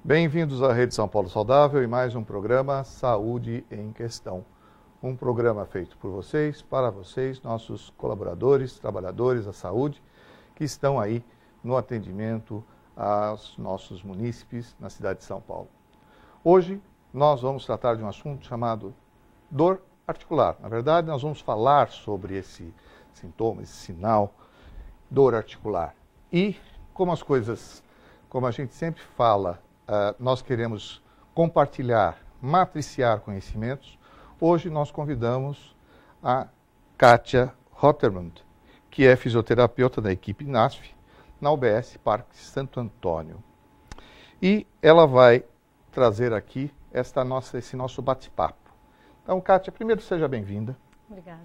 Bem-vindos à Rede São Paulo Saudável e mais um programa Saúde em Questão. Um programa feito por vocês, para vocês, nossos colaboradores, trabalhadores da saúde, que estão aí no atendimento aos nossos munícipes na cidade de São Paulo. Hoje nós vamos tratar de um assunto chamado dor articular. Na verdade, nós vamos falar sobre esse sintoma, esse sinal, dor articular. E como as coisas, como a gente sempre fala, nós queremos compartilhar, matriciar conhecimentos. Hoje nós convidamos a Kátia Rottermund, que é fisioterapeuta da equipe NASF, na UBS Parque Santo Antônio. E ela vai trazer aqui esse nosso bate-papo. Então, Kátia, primeiro seja bem-vinda. Obrigada.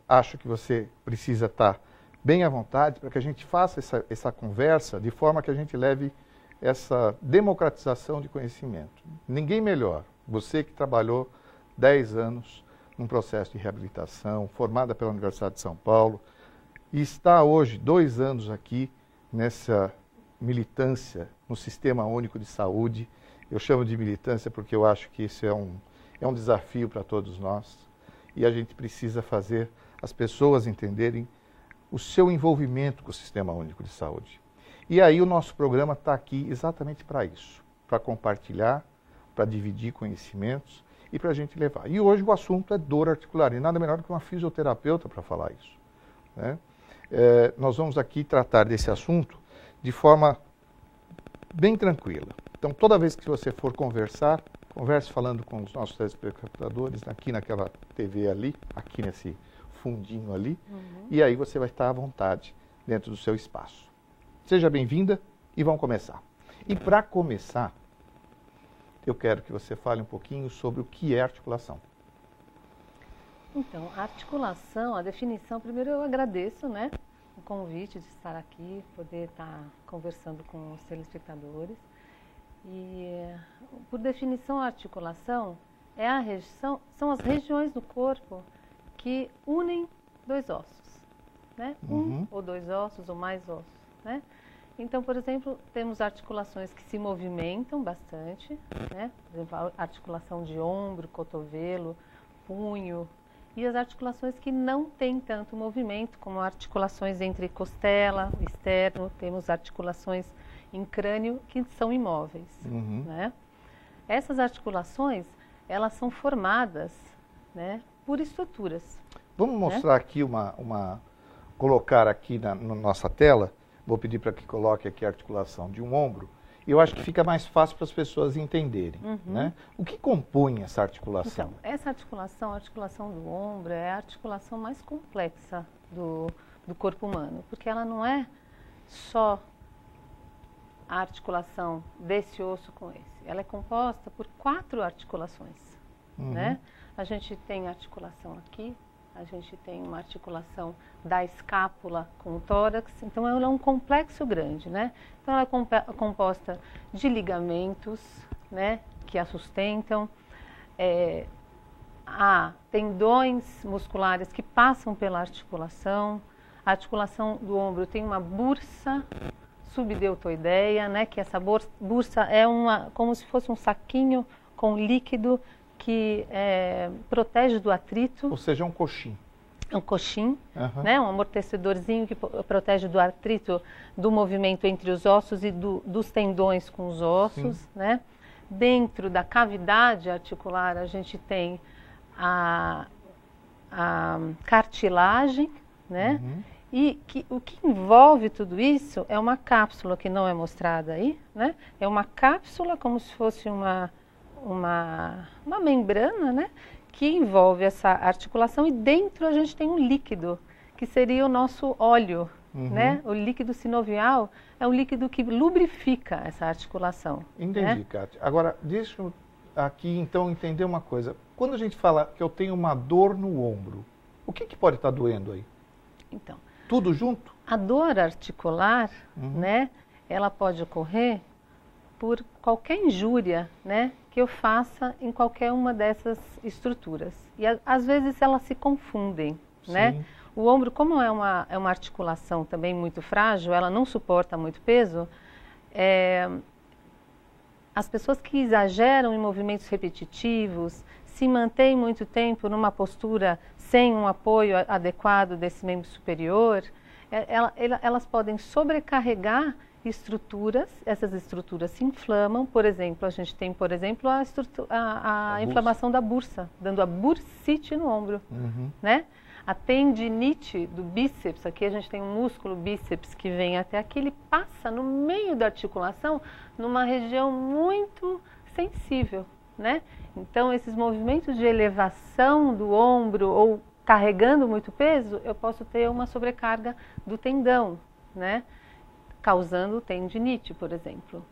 Acho que você precisa estar bem à vontade para que a gente faça essa conversa de forma que a gente leve essa democratização de conhecimento. Ninguém melhor, você que trabalhou 10 anos num processo de reabilitação, formada pela Universidade de São Paulo, e está hoje 2 anos aqui nessa militância no Sistema Único de Saúde. Eu chamo de militância porque eu acho que isso é um desafio para todos nós e a gente precisa fazer as pessoas entenderem o seu envolvimento com o Sistema Único de Saúde. E aí o nosso programa está aqui exatamente para isso, para compartilhar, para dividir conhecimentos e para a gente levar. E hoje o assunto é dor articular, e nada melhor do que uma fisioterapeuta para falar isso, né? Nós vamos aqui tratar desse assunto de forma bem tranquila. Então, toda vez que você for converse falando com os nossos telespectadores, aqui naquela TV ali, aqui nesse fundinho ali, e aí você vai estar à vontade dentro do seu espaço. Seja bem-vinda e vamos começar. E para começar, eu quero que você fale um pouquinho sobre o que é articulação. Então, a articulação, a definição, primeiro eu agradeço, né, o convite de estar aqui, poder estar conversando com os telespectadores. E, por definição, a articulação são as regiões do corpo que unem 2 ossos, né? Um ou 2 ossos ou mais ossos, né? Então, por exemplo, temos articulações que se movimentam bastante, né? Por exemplo, a articulação de ombro, cotovelo, punho, e as articulações que não têm tanto movimento, como articulações entre costela, externo, temos articulações em crânio que são imóveis, né? Essas articulações, elas são formadas, né, por estruturas. Vamos mostrar aqui colocar aqui na nossa tela. Vou pedir para que coloque aqui a articulação de um ombro. E eu acho que fica mais fácil para as pessoas entenderem, né? O que compõe essa articulação? Então, essa articulação, a articulação do ombro, é a articulação mais complexa do corpo humano, porque ela não é só a articulação desse osso com esse. Ela é composta por 4 articulações, né? A gente tem articulação aqui, a gente tem uma articulação da escápula com o tórax, então ela é um complexo grande, né? Então ela é composta de ligamentos, né, que a sustentam, há tendões musculares que passam pela articulação. A articulação do ombro tem uma bursa subdeltoideia, né, que essa bursa é como se fosse um saquinho com líquido que protege do atrito. Ou seja, um coxim. É um coxim, né, um amortecedorzinho que protege do atrito, do movimento entre os ossos e dos tendões com os ossos, né? Dentro da cavidade articular a gente tem a cartilagem, né? E o que envolve tudo isso é uma cápsula que não é mostrada aí, né? É uma cápsula como se fosse uma membrana, né, que envolve essa articulação, e dentro a gente tem um líquido, que seria o nosso óleo, né? O líquido sinovial é um líquido que lubrifica essa articulação. Entendi, né? Kátia. Agora, deixa eu aqui então entender uma coisa. Quando a gente fala que eu tenho uma dor no ombro, o que pode estar doendo aí? Então, tudo junto? A dor articular, né, ela pode ocorrer por qualquer injúria, né, que eu faça em qualquer uma dessas estruturas. E às vezes elas se confundem, né? O ombro, como é uma articulação também muito frágil, ela não suporta muito peso, as pessoas que exageram em movimentos repetitivos, se mantêm muito tempo numa postura sem um apoio adequado desse membro superior, elas podem sobrecarregar estruturas, essas estruturas se inflamam. Por exemplo, a gente tem, a inflamação da bursa, dando a bursite no ombro, né? A tendinite do bíceps, aqui a gente tem um músculo bíceps que vem até aqui, ele passa no meio da articulação, numa região muito sensível, né? Então, esses movimentos de elevação do ombro ou carregando muito peso, eu posso ter uma sobrecarga do tendão, né? Causando tendinite, por exemplo.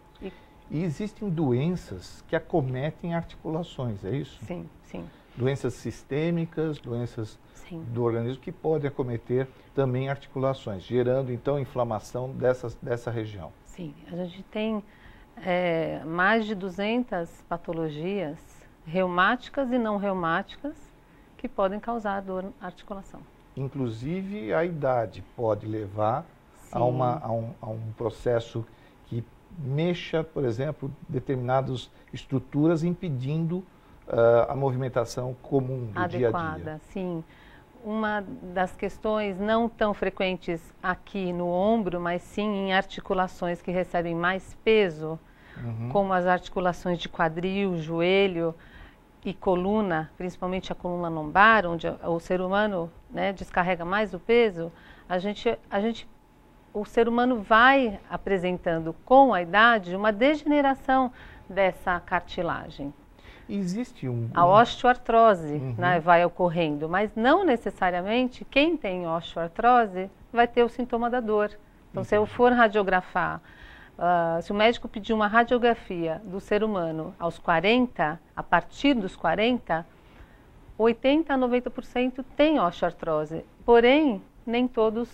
E existem doenças que acometem articulações, é isso? Sim, sim. Doenças sistêmicas, doenças do organismo que podem acometer também articulações, gerando então inflamação dessa região. Sim, a gente tem mais de 200 patologias reumáticas e não reumáticas que podem causar dor na articulação. Inclusive a idade pode levar a um processo que mexa, por exemplo, determinadas estruturas, impedindo a movimentação comum do dia a dia. Adequada, sim. Uma das questões não tão frequentes aqui no ombro, mas sim em articulações que recebem mais peso, como as articulações de quadril, joelho e coluna, principalmente a coluna lombar, onde o ser humano, né, descarrega mais o peso, o ser humano vai apresentando com a idade uma degeneração dessa cartilagem. Existe a osteoartrose, né, vai ocorrendo, mas não necessariamente quem tem osteoartrose vai ter o sintoma da dor. Então, se eu for radiografar, se o médico pedir uma radiografia do ser humano aos 40, a partir dos 40, 80% a 90% tem osteoartrose, porém, nem todos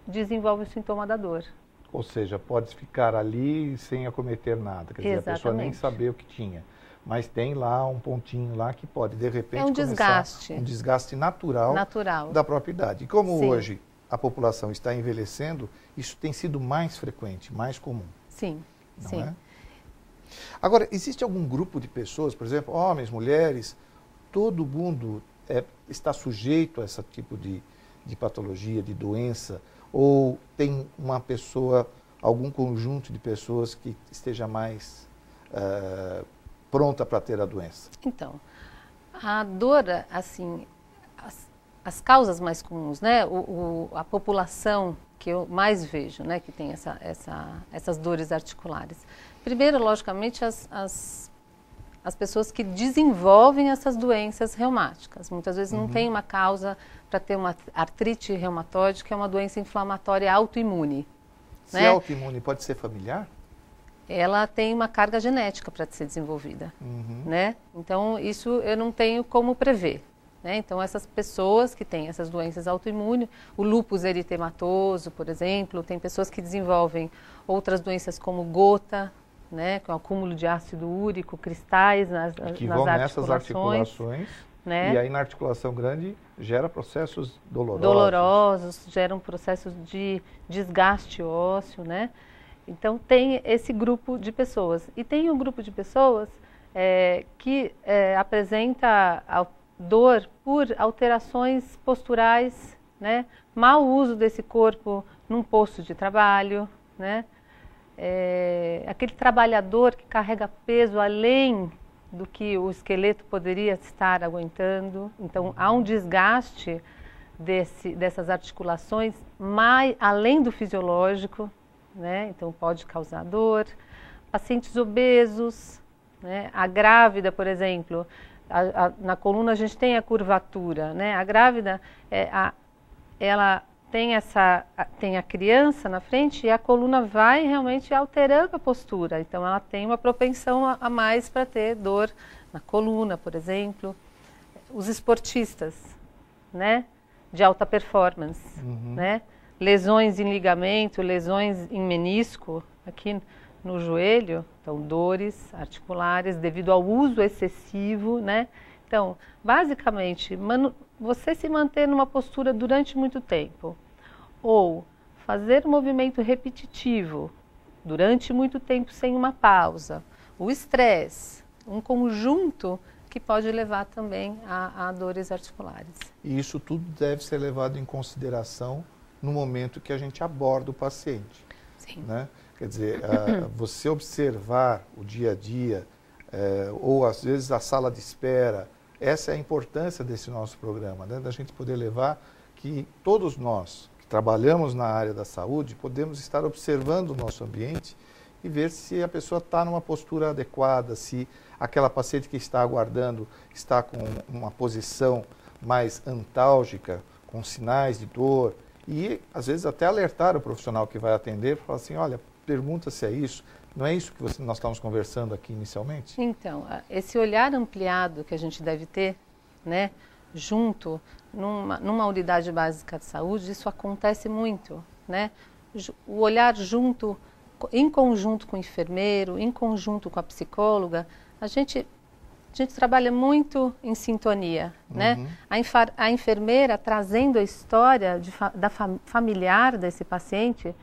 desenvolvem o sintoma da dor. Ou seja, pode ficar ali sem acometer nada, quer dizer, a pessoa nem saber o que tinha. Mas tem lá um pontinho lá que pode, de repente, desgaste. Um desgaste natural da própria idade. E como hoje a população está envelhecendo, isso tem sido mais frequente, mais comum. Sim, não é? Agora, existe algum grupo de pessoas, por exemplo, homens, mulheres, todo mundo está sujeito a esse tipo de patologia, de doença, ou tem uma pessoa, algum conjunto de pessoas que esteja mais pronta para ter a doença? Então, a dor, assim, as causas mais comuns, né? A população que eu mais vejo, né, que tem essas dores articulares. Primeiro, logicamente, as pessoas que desenvolvem essas doenças reumáticas. Muitas vezes não tem uma causa para ter uma artrite reumatoide, que é uma doença inflamatória autoimune. Se é autoimune, pode ser familiar? Ela tem uma carga genética para ser desenvolvida, né? Então, isso eu não tenho como prever, né? Então, essas pessoas que têm essas doenças autoimunes, o lúpus eritematoso, por exemplo, tem pessoas que desenvolvem outras doenças como gota, né? Com acúmulo de ácido úrico, cristais nas vão articulações. Nessas articulações, né? E aí na articulação grande gera processos dolorosos. Dolorosos, geram processos de desgaste ósseo, né? Então, tem esse grupo de pessoas. E tem um grupo de pessoas que apresenta dor por alterações posturais, né? Mau uso desse corpo num posto de trabalho, né? Aquele trabalhador que carrega peso além do que o esqueleto poderia estar aguentando. Então, há um desgaste dessas articulações além do fisiológico, né? Então, pode causar dor. Pacientes obesos, né? A grávida, por exemplo, na coluna a gente tem a curvatura, né? A grávida, ela tem a criança na frente e a coluna vai realmente alterando a postura. Então, ela tem uma propensão a mais para ter dor na coluna, por exemplo. Os esportistas, né? De alta performance, né? Lesões em ligamento, lesões em menisco, aqui no joelho, então dores articulares devido ao uso excessivo, né? Então, basicamente, você se manter numa postura durante muito tempo, ou fazer um movimento repetitivo durante muito tempo sem uma pausa, o estresse, um conjunto que pode levar também a dores articulares. E isso tudo deve ser levado em consideração no momento que a gente aborda o paciente. Sim. Né? Quer dizer, você observar o dia a dia, ou às vezes a sala de espera, essa é a importância desse nosso programa, né? Da gente poder levar que todos nós que trabalhamos na área da saúde podemos estar observando o nosso ambiente e ver se a pessoa está numa postura adequada, se aquela paciente que está aguardando está com uma posição mais antálgica, com sinais de dor, e às vezes até alertar o profissional que vai atender, falar assim, olha, pergunta se é isso, não é isso que nós estávamos conversando aqui inicialmente? Então, esse olhar ampliado que a gente deve ter, né, junto, numa unidade básica de saúde, isso acontece muito, né? O olhar junto, em conjunto com o enfermeiro, em conjunto com a psicóloga, a gente trabalha muito em sintonia, né? A enfermeira trazendo a história familiar desse paciente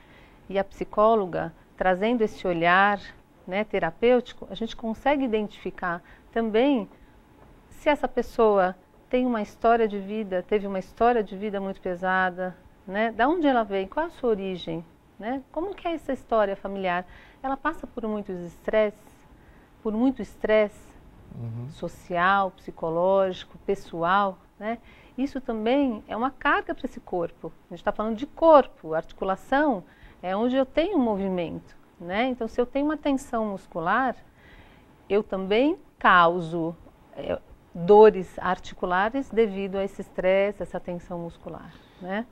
e a psicóloga trazendo esse olhar, né, terapêutico, a gente consegue identificar também se essa pessoa tem uma história de vida, teve uma história de vida muito pesada, né? Da onde ela vem, qual a sua origem, né? Como que é essa história familiar? Ela passa por muito estresse social, psicológico, pessoal, né? Isso também é uma carga para esse corpo. A gente está falando de corpo, articulação é onde eu tenho um movimento, né? Então, se eu tenho uma tensão muscular, eu também causo dores articulares devido a esse estresse, essa tensão muscular, né?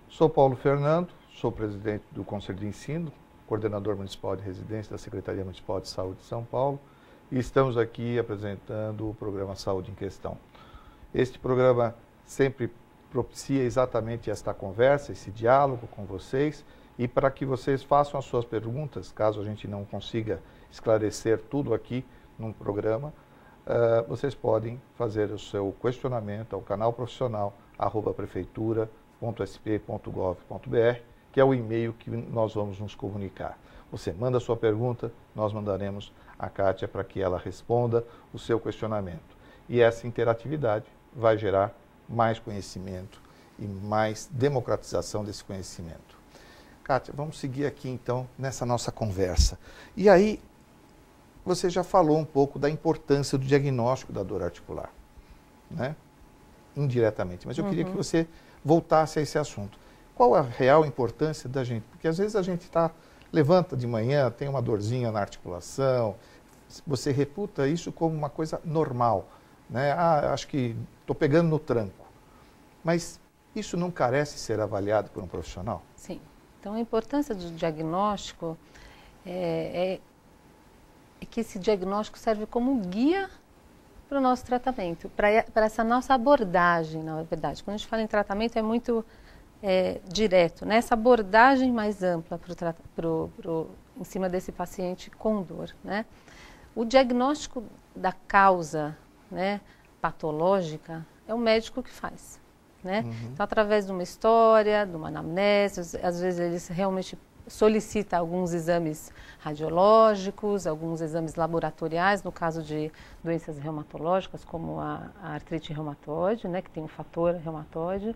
Sou Paulo Fernando, sou presidente do Conselho de Ensino, coordenador municipal de residência da Secretaria Municipal de Saúde de São Paulo, e estamos aqui apresentando o programa Saúde em Questão. Este programa sempre propicia exatamente esta conversa, esse diálogo com vocês, e para que vocês façam as suas perguntas, caso a gente não consiga esclarecer tudo aqui num programa, vocês podem fazer o seu questionamento ao canal profissional @prefeitura.sp.gov.br, que é o e-mail que nós vamos nos comunicar. Você manda a sua pergunta, nós mandaremos a Kátia para que ela responda o seu questionamento. E essa interatividade vai gerar mais conhecimento e mais democratização desse conhecimento. Kátia, vamos seguir aqui então nessa nossa conversa. E aí, você já falou um pouco da importância do diagnóstico da dor articular, né? Indiretamente, mas eu queria que você voltasse a esse assunto. Qual a real importância da gente? Porque às vezes a gente levanta de manhã, tem uma dorzinha na articulação, você reputa isso como uma coisa normal, né? Acho que estou pegando no tranco. Mas isso não carece ser avaliado por um profissional? Sim. Então, a importância do diagnóstico é que esse diagnóstico serve como guia para o nosso tratamento, para essa nossa abordagem, na verdade. Quando a gente fala em tratamento, é muito direto, né? Essa abordagem mais ampla em cima desse paciente com dor, né? O diagnóstico da causa, né, patológica é o médico que faz, né? Então, através de uma história, de uma anamnese, às vezes eles realmente solicita alguns exames radiológicos, alguns exames laboratoriais, no caso de doenças reumatológicas, como a artrite reumatoide, né, que tem um fator reumatoide,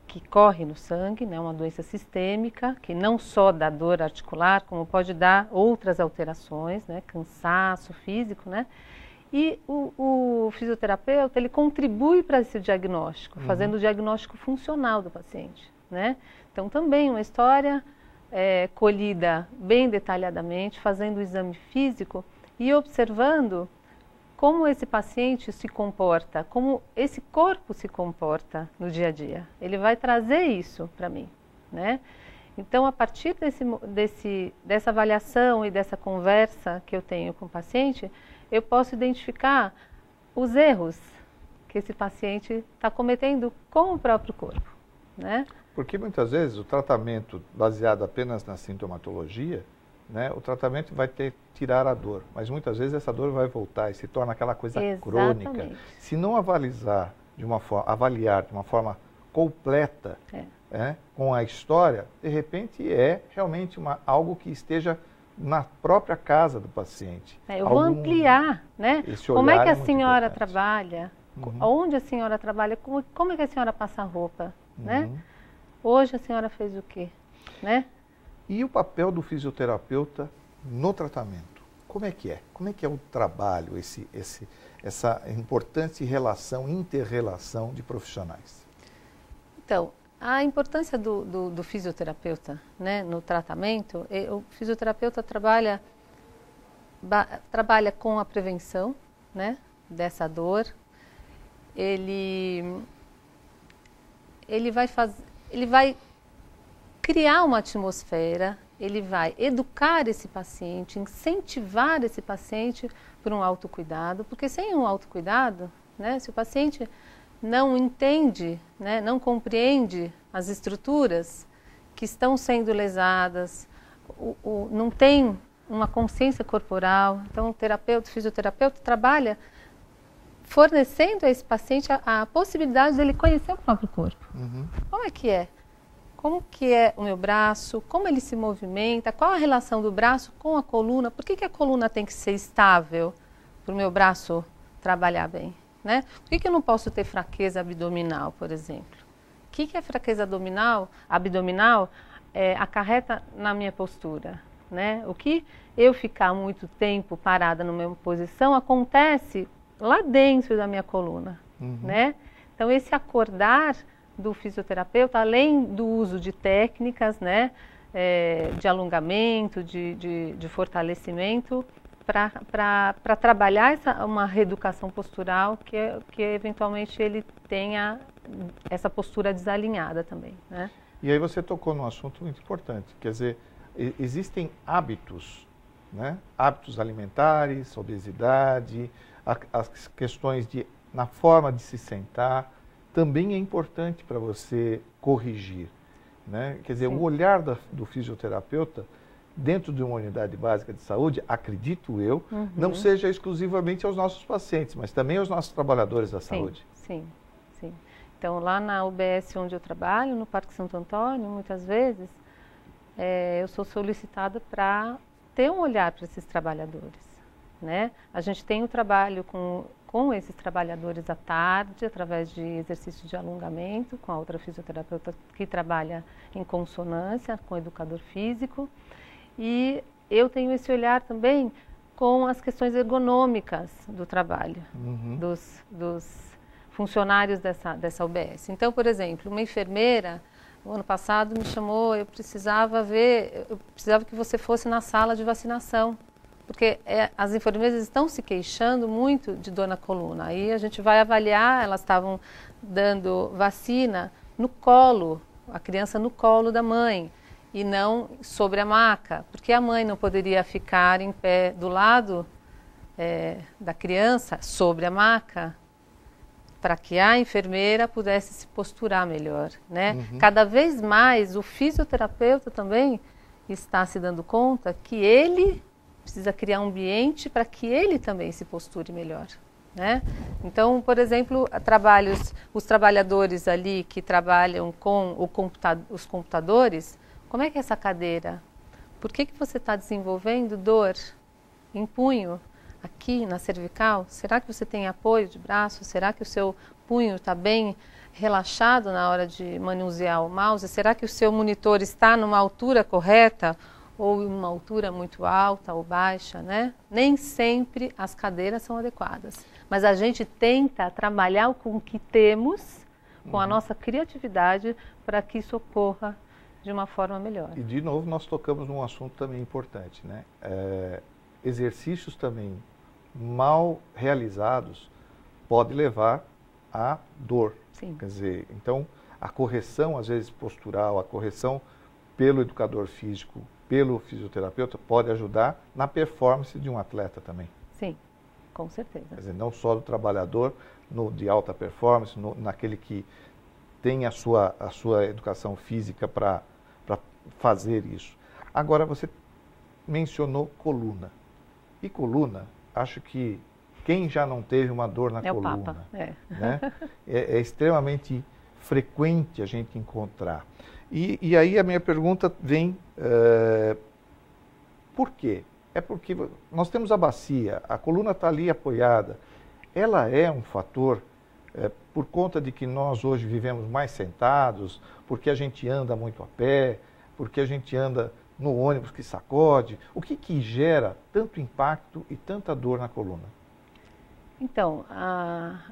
que corre no sangue, né, uma doença sistêmica, que não só dá dor articular, como pode dar outras alterações, né, cansaço físico, né? E o fisioterapeuta, ele contribui para esse diagnóstico, fazendo o diagnóstico funcional do paciente, né? Então, também uma história colhida bem detalhadamente, fazendo o exame físico e observando como esse paciente se comporta, como esse corpo se comporta no dia a dia. Ele vai trazer isso para mim, né? Então, a partir dessa avaliação e dessa conversa que eu tenho com o paciente, eu posso identificar os erros que esse paciente está cometendo com o próprio corpo, né? Porque muitas vezes o tratamento baseado apenas na sintomatologia, né, o tratamento vai tirar a dor, mas muitas vezes essa dor vai voltar e se torna aquela coisa crônica. Se não avaliar de uma forma completa, com a história, de repente é realmente algo que esteja na própria casa do paciente. Eu vou ampliar, né? Como é que a senhora trabalha? Onde a senhora trabalha? Como é que a senhora passa a roupa? Né? Hoje a senhora fez o quê? Né? E o papel do fisioterapeuta no tratamento? Como é que é? Como é que é o trabalho, essa importante relação, inter-relação de profissionais? Então, a importância do fisioterapeuta, né, no tratamento, o fisioterapeuta trabalha com a prevenção, né, dessa dor. Ele vai criar uma atmosfera, ele vai educar esse paciente, incentivar esse paciente por um autocuidado, porque sem um autocuidado, né, se o paciente não entende, né, não compreende as estruturas que estão sendo lesadas, não tem uma consciência corporal, então o fisioterapeuta trabalha fornecendo a esse paciente a possibilidade dele conhecer o próprio corpo. Como é que é? Como que é o meu braço? Como ele se movimenta? Qual a relação do braço com a coluna? Por que a coluna tem que ser estável para o meu braço trabalhar bem? Né? Por que eu não posso ter fraqueza abdominal, por exemplo? O que é fraqueza abdominal acarreta na minha postura? Né? O que eu ficar muito tempo parada na mesma posição acontece lá dentro da minha coluna. Né? Então, esse acordar do fisioterapeuta, além do uso de técnicas, né, de alongamento, de fortalecimento, para trabalhar uma reeducação postural que eventualmente ele tenha essa postura desalinhada também. Né? E aí você tocou num assunto muito importante, quer dizer, existem hábitos, né? Hábitos alimentares, obesidade, as questões na forma de se sentar, também é importante para você corrigir. Né? Quer dizer, o olhar do fisioterapeuta dentro de uma unidade básica de saúde, acredito eu, não seja exclusivamente aos nossos pacientes, mas também aos nossos trabalhadores da saúde. Sim. Então, lá na UBS onde eu trabalho, no Parque Santo Antônio, muitas vezes, eu sou solicitada para ter um olhar para esses trabalhadores. Né? A gente tem o trabalho com esses trabalhadores à tarde, através de exercícios de alongamento, com a outra fisioterapeuta que trabalha em consonância com o educador físico. E eu tenho esse olhar também com as questões ergonômicas do trabalho, dos funcionários dessa UBS. Então, por exemplo, uma enfermeira, o ano passado me chamou, eu precisava que você fosse na sala de vacinação, porque as enfermeiras estão se queixando muito de dor na coluna. Aí a gente vai avaliar, elas estavam dando vacina no colo, a criança no colo da mãe, e não sobre a maca, porque a mãe não poderia ficar em pé do lado da criança, sobre a maca, para que a enfermeira pudesse se posturar melhor. Né? Cada vez mais o fisioterapeuta também está se dando conta que ele precisa criar um ambiente para que ele também se posture melhor. Né? Então, por exemplo, os trabalhadores ali que trabalham com os computadores, como é que é essa cadeira? Por que você está desenvolvendo dor em punho, aqui na cervical? Será que você tem apoio de braço? Será que o seu punho está bem relaxado na hora de manusear o mouse? Será que o seu monitor está numa altura correta ou em uma altura muito alta ou baixa? Né? Nem sempre as cadeiras são adequadas, mas a gente tenta trabalhar com o que temos, com a nossa criatividade, para que isso ocorra de uma forma melhor. E, de novo, nós tocamos num assunto também importante, né? Exercícios também mal realizados podem levar à dor. Sim. Quer dizer, então, a correção, às vezes, postural, a correção pelo educador físico, pelo fisioterapeuta, pode ajudar na performance de um atleta também. Sim, com certeza. Quer dizer, não só do trabalhador de alta performance, naquele que tem a sua educação física para fazer isso. Agora, você mencionou coluna. E coluna, acho que quem já não teve uma dor na coluna, o Papa. Né? É extremamente frequente a gente encontrar. E aí a minha pergunta vem, Por quê? É porque nós temos a bacia, a coluna está ali apoiada. Ela é um fator, por conta de que nós hoje vivemos mais sentados, porque a gente anda muito a pé, porque a gente anda no ônibus que sacode. O que gera tanto impacto e tanta dor na coluna? Então,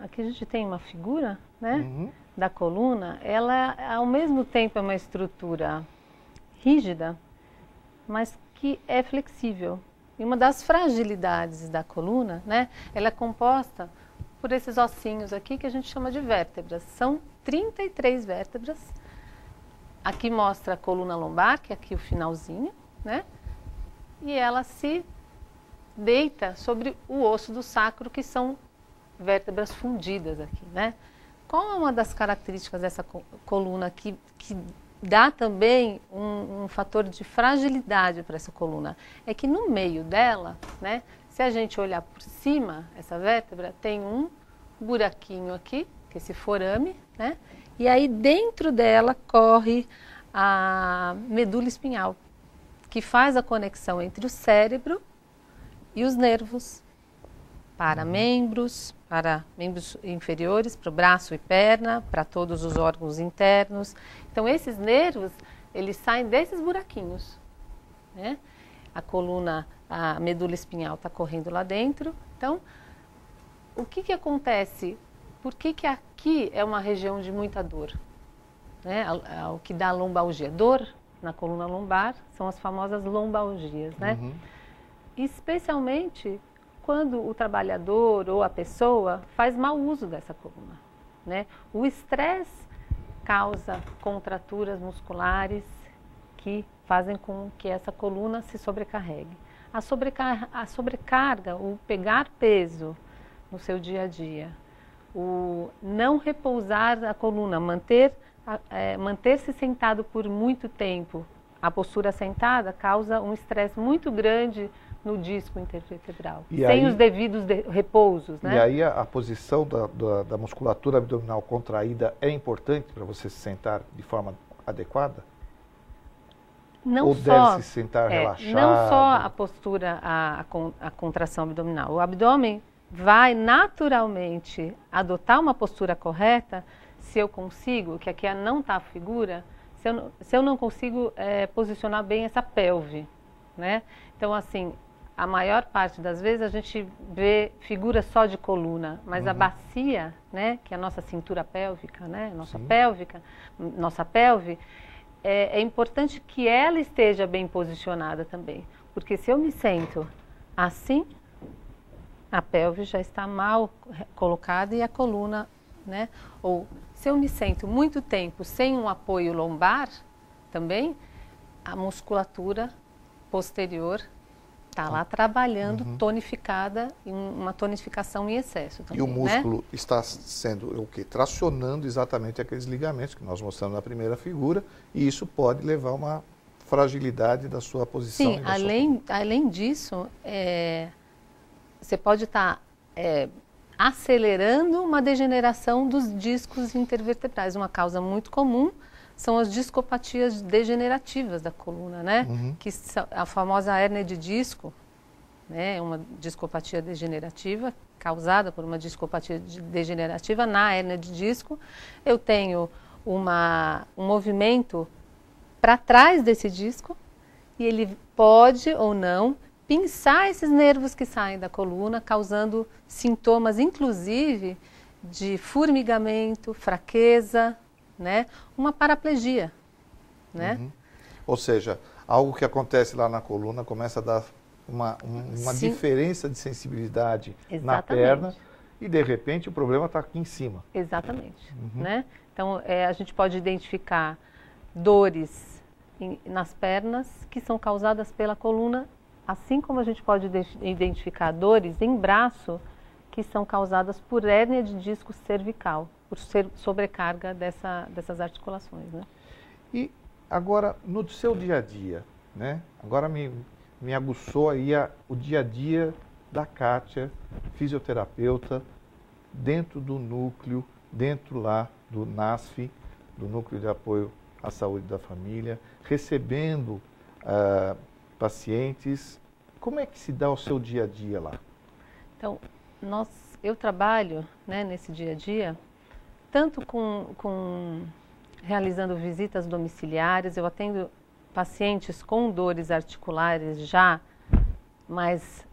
aqui a gente tem uma figura, né, da coluna. Ela, ao mesmo tempo, é uma estrutura rígida, mas que é flexível. E uma das fragilidades da coluna, né, ela é composta por esses ossinhos aqui que a gente chama de vértebras. São 33 vértebras. Aqui mostra a coluna lombar, que é aqui o finalzinho, né? E ela se deita sobre o osso do sacro, que são vértebras fundidas aqui, né? Qual é uma das características dessa coluna que dá também um fator de fragilidade para essa coluna? É que no meio dela, né, se a gente olhar por cima, essa vértebra tem um buraquinho aqui, que é esse forame, né? E aí dentro dela corre a medula espinhal, que faz a conexão entre o cérebro e os nervos, para membros inferiores, para o braço e perna, para todos os órgãos internos. Então, esses nervos, eles saem desses buraquinhos, né? A coluna, a medula espinhal está correndo lá dentro. Então, o que acontece? Por que aqui é uma região de muita dor? Né? O que dá lombalgia? Dor na coluna lombar são as famosas lombalgias, né? Especialmente quando o trabalhador ou a pessoa faz mau uso dessa coluna, né? O estresse causa contraturas musculares que fazem com que essa coluna se sobrecarregue. A sobrecarga, o pegar peso no seu dia a dia, o não repousar a coluna, manter-se sentado por muito tempo, a postura sentada causa um estresse muito grande no disco intervertebral, sem os devidos repousos, né? E aí a posição da musculatura abdominal contraída é importante para você se sentar de forma adequada? Não ou só, deve se sentar relaxado? Não só a postura, a contração abdominal. O abdômen vai naturalmente adotar uma postura correta se eu consigo, que aqui não está a figura, se eu não consigo posicionar bem essa pelve, né? Então, assim, a maior parte das vezes a gente vê figura só de coluna, mas a bacia, né, que é a nossa cintura pélvica, né, nossa pelve, é importante que ela esteja bem posicionada também, porque se eu me sento assim, a pelve já está mal colocada e a coluna, né, ou se eu me sento muito tempo sem um apoio lombar, também a musculatura posterior está lá trabalhando, tonificada, em uma tonificação em excesso também, e o músculo, né, está sendo o quê? Tracionando exatamente aqueles ligamentos que nós mostramos na primeira figura, e isso pode levar a uma fragilidade da sua posição. Sim, além disso, você pode estar acelerando uma degeneração dos discos intervertebrais. Uma causa muito comum são as discopatias degenerativas da coluna, né? Que são a famosa hérnia de disco, né? Uma discopatia degenerativa causada por uma discopatia degenerativa na hérnia de disco. Eu tenho um movimento para trás desse disco e ele pode ou não pinçar esses nervos que saem da coluna, causando sintomas, inclusive, de formigamento, fraqueza, né? Uma paraplegia, né? Ou seja, algo que acontece lá na coluna começa a dar uma diferença de sensibilidade na perna e, de repente, o problema está aqui em cima. Exatamente. Né? Então, a gente pode identificar dores nas pernas que são causadas pela coluna, assim como a gente pode identificar dores em braço que são causadas por hérnia de disco cervical, por sobrecarga dessas articulações, né? E agora, no seu dia a dia, né? Agora me aguçou aí o dia a dia da Kátia, fisioterapeuta, dentro do núcleo, dentro lá do NASF, do Núcleo de Apoio à Saúde da Família, recebendo pacientes. Como é que se dá o seu dia a dia lá? Então, eu trabalho, né, nesse dia a dia, tanto realizando visitas domiciliares, eu atendo pacientes com dores articulares já mais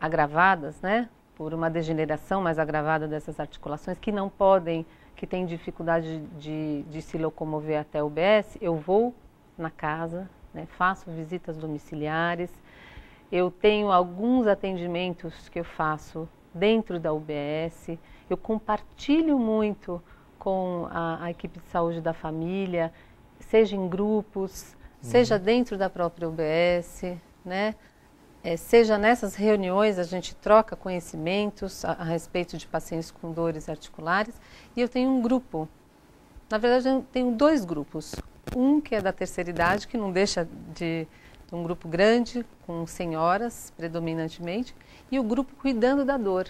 agravadas, né, por uma degeneração mais agravada dessas articulações, que têm dificuldade de se locomover até o UBS, eu vou na casa, né, faço visitas domiciliares. Eu tenho alguns atendimentos que eu faço dentro da UBS, eu compartilho muito com a equipe de saúde da família, seja em grupos, seja dentro da própria UBS, né? Seja nessas reuniões, a gente troca conhecimentos a respeito de pacientes com dores articulares. E eu tenho um grupo, na verdade eu tenho 2 grupos, um que é da terceira idade, que não deixa de um grupo grande, com senhoras predominantemente, e o grupo cuidando da dor,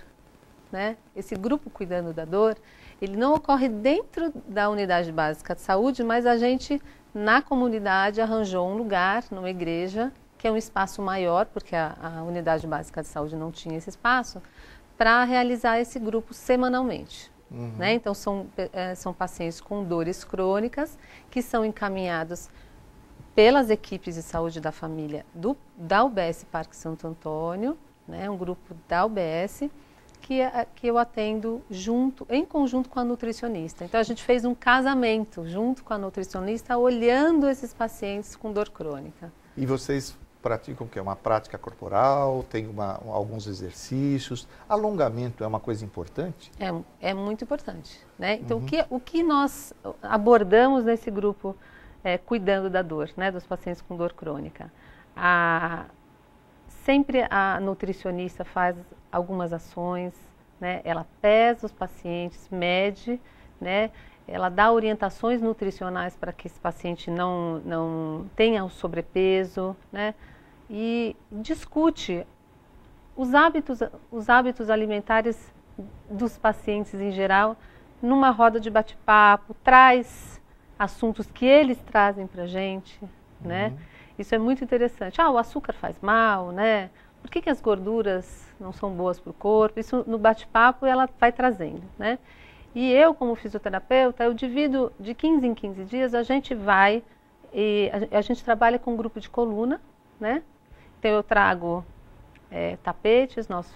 né? Esse grupo cuidando da dor, ele não ocorre dentro da unidade básica de saúde, mas a gente, na comunidade, arranjou um lugar, numa igreja, que é um espaço maior, porque a unidade básica de saúde não tinha esse espaço, para realizar esse grupo semanalmente. Né? Então, são pacientes com dores crônicas, que são encaminhados pelas equipes de saúde da família da UBS Parque Santo Antônio, né, um grupo da UBS, que eu atendo em conjunto com a nutricionista. Então, a gente fez um casamento junto com a nutricionista, olhando esses pacientes com dor crônica. E vocês praticam o quê? Uma prática corporal, tem alguns exercícios? Alongamento é uma coisa importante? É muito importante, né? Então, o que nós abordamos nesse grupo cuidando da dor, né, dos pacientes com dor crônica? Sempre a nutricionista faz algumas ações, né? Ela pesa os pacientes, mede, né? Ela dá orientações nutricionais para que esse paciente não tenha o sobrepeso, né? E discute os hábitos alimentares dos pacientes em geral numa roda de bate-papo, traz assuntos que eles trazem para a gente, né? Isso é muito interessante. O açúcar faz mal, né? Por que as gorduras não são boas para o corpo? Isso no bate-papo ela vai trazendo, né? E eu, como fisioterapeuta, eu divido de 15 em 15 dias, a gente vai e a gente trabalha com um grupo de coluna, né? Então eu trago tapetes, nós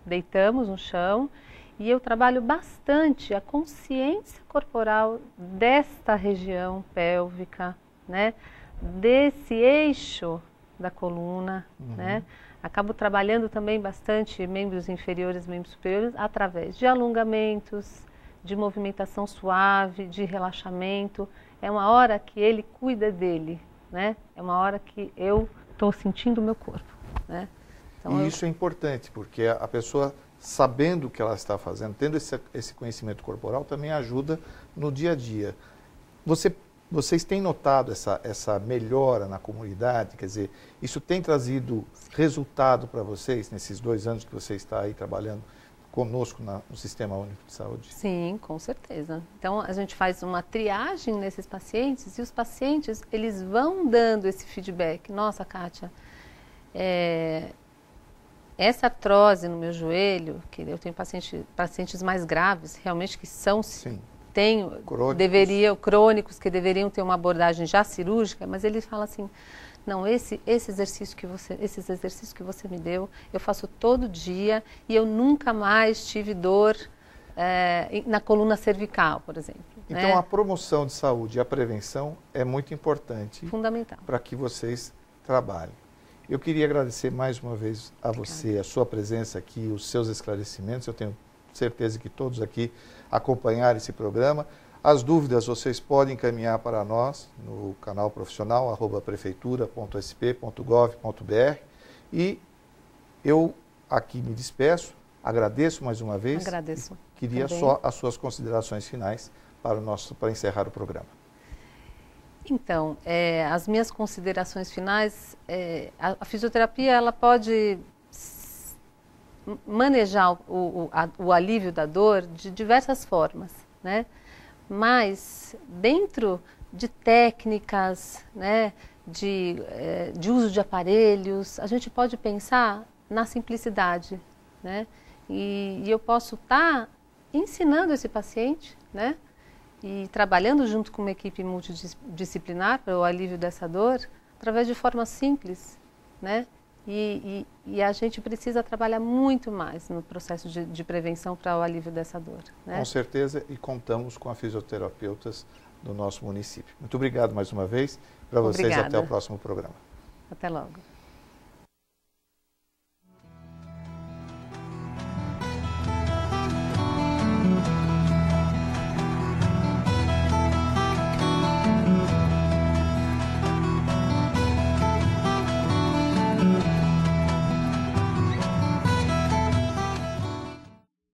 deitamos no chão e eu trabalho bastante a consciência corporal desta região pélvica, né? Desse eixo da coluna, né? Acabo trabalhando também bastante membros inferiores, membros superiores, através de alongamentos, de movimentação suave, de relaxamento. É uma hora que ele cuida dele, né? É uma hora que eu estou sentindo o meu corpo, né? Então, e isso é importante, porque a pessoa, sabendo o que ela está fazendo, tendo esse conhecimento corporal, também ajuda no dia a dia. Vocês têm notado essa melhora na comunidade? Quer dizer, isso tem trazido resultado para vocês nesses 2 anos que você está aí trabalhando conosco no Sistema Único de Saúde? Sim, com certeza. Então, a gente faz uma triagem nesses pacientes e os pacientes, eles vão dando esse feedback. Nossa, Kátia, essa artrose no meu joelho, que eu tenho pacientes mais graves, realmente que são... Sim. Crônicos que deveriam ter uma abordagem já cirúrgica, mas ele fala assim, não, esses exercícios que você me deu, eu faço todo dia e eu nunca mais tive dor na coluna cervical, por exemplo. Então, né? A promoção de saúde e a prevenção é muito importante. Fundamental. Para que vocês trabalhem. Eu queria agradecer mais uma vez a você, a sua presença aqui, os seus esclarecimentos. Eu tenho certeza que todos aqui acompanharam esse programa. As dúvidas vocês podem encaminhar para nós no canal profissional @prefeitura.sp.gov.br e eu aqui me despeço, agradeço mais uma vez. Agradeço. Queria também. Só as suas considerações finais para encerrar o programa. Então, as minhas considerações finais, a fisioterapia ela pode manejar o alívio da dor de diversas formas, né? Mas dentro de técnicas, né, de uso de aparelhos, a gente pode pensar na simplicidade, né? E eu posso estar ensinando esse paciente, né? E trabalhando junto com uma equipe multidisciplinar para o alívio dessa dor, através de formas simples, né? E a gente precisa trabalhar muito mais no processo de prevenção para o alívio dessa dor, né? Com certeza, e contamos com a fisioterapeutas do nosso município. Muito obrigado mais uma vez para vocês. Obrigada. Até o próximo programa. Até logo.